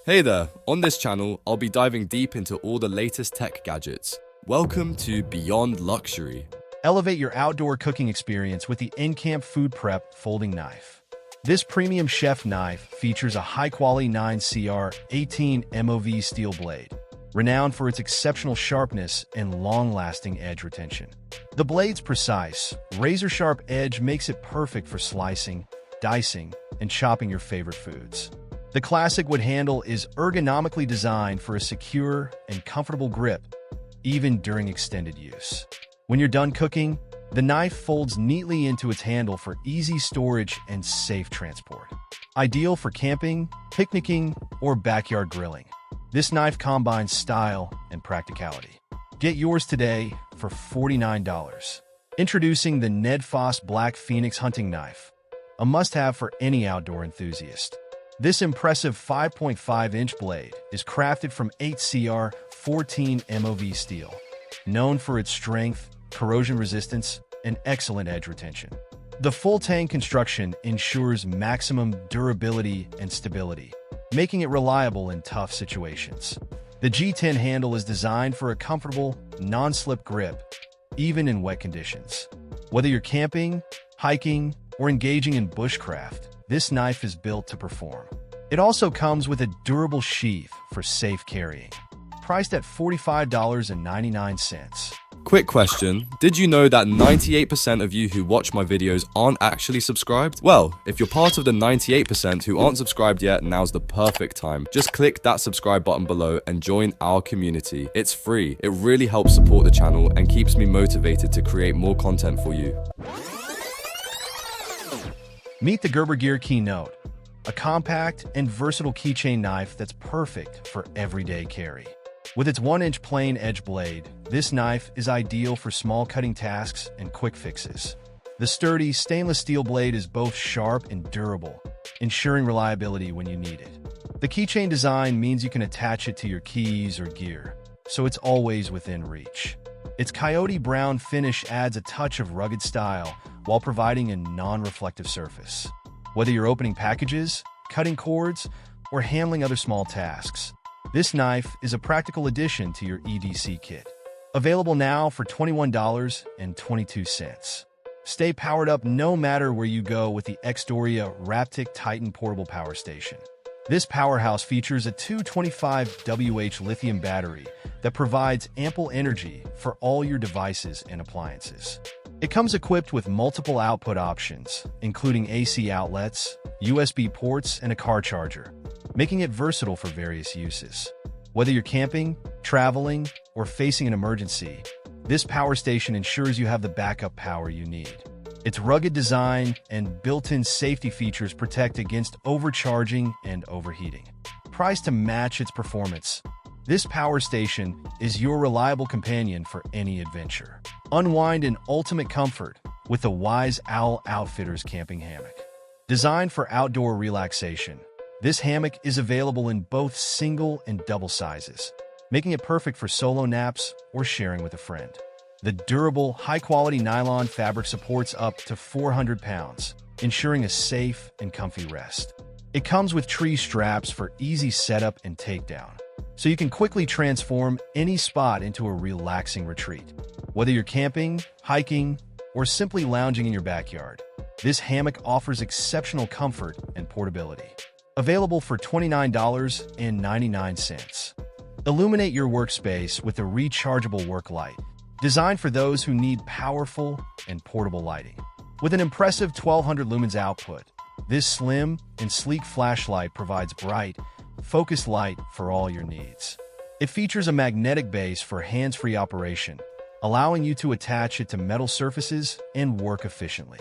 Hey there, on this channel, I'll be diving deep into all the latest tech gadgets. Welcome to Beyond Luxury. Elevate your outdoor cooking experience with the Encamp Food Prep Folding Knife. This premium chef knife features a high-quality 9CR 18 MOV steel blade, renowned for its exceptional sharpness and long-lasting edge retention. The blade's precise, razor-sharp edge makes it perfect for slicing, dicing, and chopping your favorite foods. The classic wood handle is ergonomically designed for a secure and comfortable grip, even during extended use. When you're done cooking, the knife folds neatly into its handle for easy storage and safe transport. Ideal for camping, picnicking, or backyard grilling, this knife combines style and practicality. Get yours today for $49. Introducing the Ned Foss Black Phoenix Hunting Knife, a must-have for any outdoor enthusiast. This impressive 5.5-inch blade is crafted from 8CR 14 MOV steel, known for its strength, corrosion resistance, and excellent edge retention. The full-tang construction ensures maximum durability and stability, making it reliable in tough situations. The G10 handle is designed for a comfortable, non-slip grip, even in wet conditions. Whether you're camping, hiking, or engaging in bushcraft, this knife is built to perform. It also comes with a durable sheath for safe carrying, priced at $45.99. Quick question, did you know that 98% of you who watch my videos aren't actually subscribed? Well, if you're part of the 98% who aren't subscribed yet, now's the perfect time. Just click that subscribe button below and join our community. It's free. It really helps support the channel and keeps me motivated to create more content for you. Meet the Gerber Gear Keynote, a compact and versatile keychain knife that's perfect for everyday carry. With its 1-inch plain edge blade, this knife is ideal for small cutting tasks and quick fixes. The sturdy stainless steel blade is both sharp and durable, ensuring reliability when you need it. The keychain design means you can attach it to your keys or gear, so it's always within reach. Its coyote brown finish adds a touch of rugged style while providing a non-reflective surface. Whether you're opening packages, cutting cords, or handling other small tasks, this knife is a practical addition to your EDC kit. Available now for $21.22. Stay powered up no matter where you go with the Xdoria Raptic Titan Portable Power Station. This powerhouse features a 225 WH lithium battery that provides ample energy for all your devices and appliances. It comes equipped with multiple output options, including AC outlets, USB ports, and a car charger, making it versatile for various uses. Whether you're camping, traveling, or facing an emergency, this power station ensures you have the backup power you need. Its rugged design and built-in safety features protect against overcharging and overheating. Priced to match its performance, this power station is your reliable companion for any adventure. Unwind in ultimate comfort with the Wise Owl Outfitters Camping Hammock. Designed for outdoor relaxation, this hammock is available in both single and double sizes, making it perfect for solo naps or sharing with a friend. The durable, high-quality nylon fabric supports up to 400 pounds, ensuring a safe and comfy rest. It comes with tree straps for easy setup and takedown, so you can quickly transform any spot into a relaxing retreat. Whether you're camping, hiking, or simply lounging in your backyard, this hammock offers exceptional comfort and portability. Available for $29.99. Illuminate your workspace with a rechargeable work light, designed for those who need powerful and portable lighting. With an impressive 1200 lumens output, this slim and sleek flashlight provides bright, focused light for all your needs. It features a magnetic base for hands-free operation, allowing you to attach it to metal surfaces and work efficiently.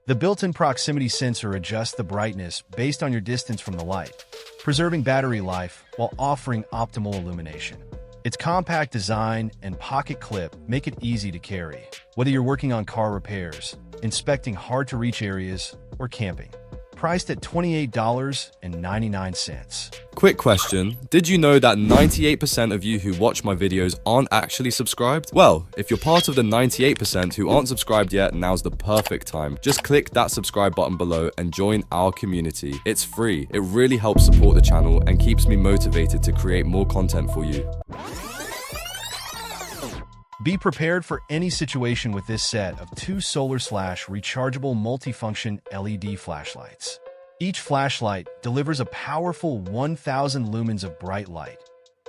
The built-in proximity sensor adjusts the brightness based on your distance from the light, preserving battery life while offering optimal illumination. Its compact design and pocket clip make it easy to carry, whether you're working on car repairs, inspecting hard-to-reach areas, or camping. priced at $28.99. Quick question, did you know that 98% of you who watch my videos aren't actually subscribed? Well, if you're part of the 98% who aren't subscribed yet, now's the perfect time. Just click that subscribe button below and join our community. It's free. It really helps support the channel and keeps me motivated to create more content for you. Be prepared for any situation with this set of two solar/rechargeable multifunction LED flashlights. Each flashlight delivers a powerful 1,000 lumens of bright light,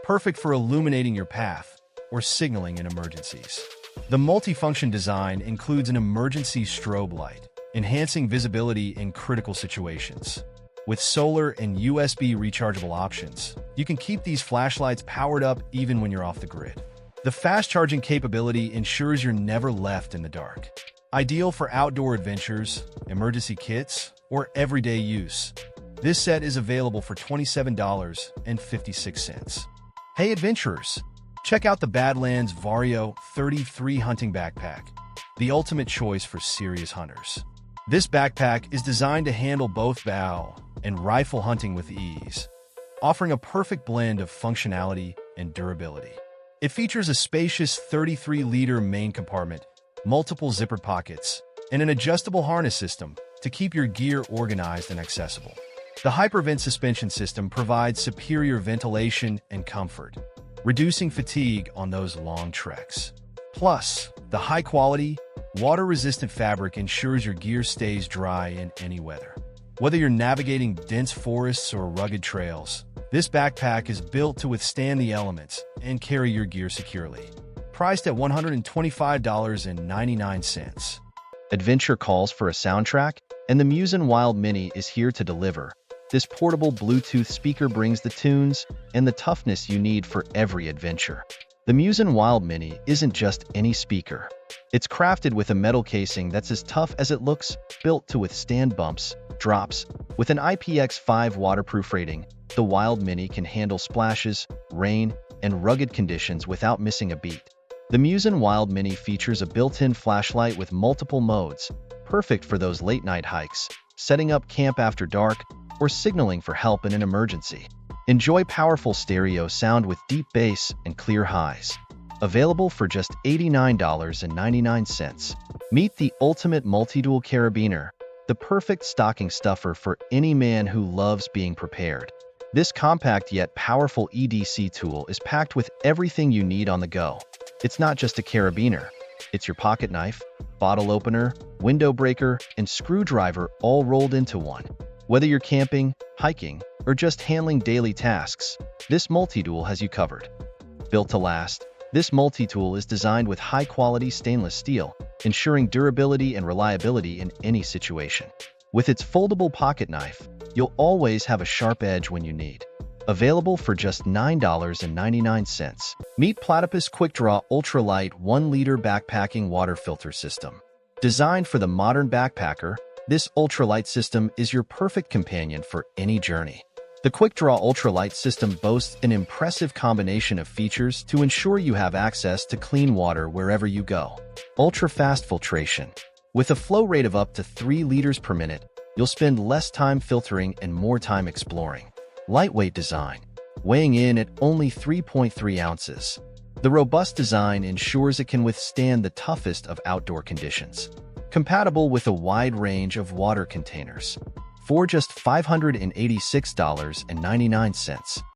perfect for illuminating your path or signaling in emergencies. The multifunction design includes an emergency strobe light, enhancing visibility in critical situations. With solar and USB rechargeable options, you can keep these flashlights powered up even when you're off the grid. The fast charging capability ensures you're never left in the dark. Ideal for outdoor adventures, emergency kits, or everyday use. This set is available for $27.56. Hey adventurers, check out the Badlands Vario 33 hunting backpack, the ultimate choice for serious hunters. This backpack is designed to handle both bow and rifle hunting with ease, offering a perfect blend of functionality and durability. It features a spacious 33-liter main compartment, multiple zipper pockets, and an adjustable harness system to keep your gear organized and accessible. The Hypervent suspension system provides superior ventilation and comfort, reducing fatigue on those long treks. Plus, the high-quality, water-resistant fabric ensures your gear stays dry in any weather. Whether you're navigating dense forests or rugged trails, this backpack is built to withstand the elements and carry your gear securely. Priced at $125.99. Adventure calls for a soundtrack, and the Musen Wild Mini is here to deliver. This portable Bluetooth speaker brings the tunes and the toughness you need for every adventure. The Musen Wild Mini isn't just any speaker. It's crafted with a metal casing that's as tough as it looks, built to withstand bumps, drops. With an IPX5 waterproof rating, the Wild Mini can handle splashes, rain, and rugged conditions without missing a beat. The Musen Wild Mini features a built-in flashlight with multiple modes, perfect for those late-night hikes, setting up camp after dark, or signaling for help in an emergency. Enjoy powerful stereo sound with deep bass and clear highs. Available for just $89.99. Meet the ultimate multi-tool carabiner, the perfect stocking stuffer for any man who loves being prepared. This compact yet powerful EDC tool is packed with everything you need on the go. It's not just a carabiner. It's your pocket knife, bottle opener, window breaker, and screwdriver all rolled into one. Whether you're camping, hiking, or just handling daily tasks, this multi-tool has you covered. Built to last, this multi-tool is designed with high-quality stainless steel, ensuring durability and reliability in any situation. With its foldable pocket knife, you'll always have a sharp edge when you need. Available for just $9.99. Meet Platypus QuickDraw Ultralight 1-liter backpacking water filter system. Designed for the modern backpacker, this ultralight system is your perfect companion for any journey. The QuickDraw Ultralight system boasts an impressive combination of features to ensure you have access to clean water wherever you go. Ultra-fast filtration. With a flow rate of up to 3 liters per minute, you'll spend less time filtering and more time exploring. Lightweight design, weighing in at only 3.3 ounces. The robust design ensures it can withstand the toughest of outdoor conditions. Compatible with a wide range of water containers. For just $586.99.